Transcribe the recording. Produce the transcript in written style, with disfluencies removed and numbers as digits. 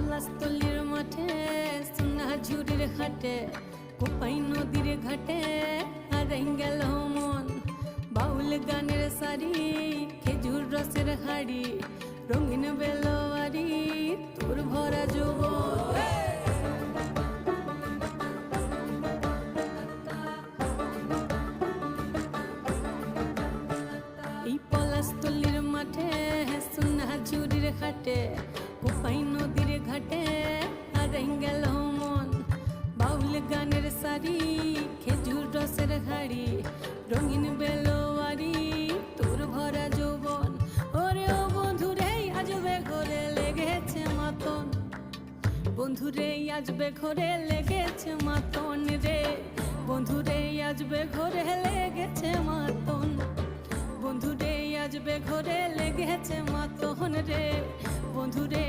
পলাশতলির মাঠে সোনা ঝুড়ির হাটে কোপাই নদীর ঘাটে হারাই গেল মন বাউল গানের সারি খেজুর রসের হাড়ি রঙিন বেলোয়ারি তোর ভরা যৌবন এই পলাশতলির মাঠে সোনা ঝুড়ির হাটে কোপাই নদীর ঘাটে হারাই গেল মন বাউল গানের সারি খেজুর রসের হাড়ি রঙিন বেলোয়ারি তোর ভরা যৌবন ওরে ও বন্ধুরে আজবে ঘরে লেগেছে মাতন বন্ধুরে আজবে ঘরে লেগেছে মাতন রে বন্ধুরে আজবে ঘরে লেগেছে মাতন বন্ধুরে আজবে ঘরে লেগেছে মাতন রে বন্ধুরে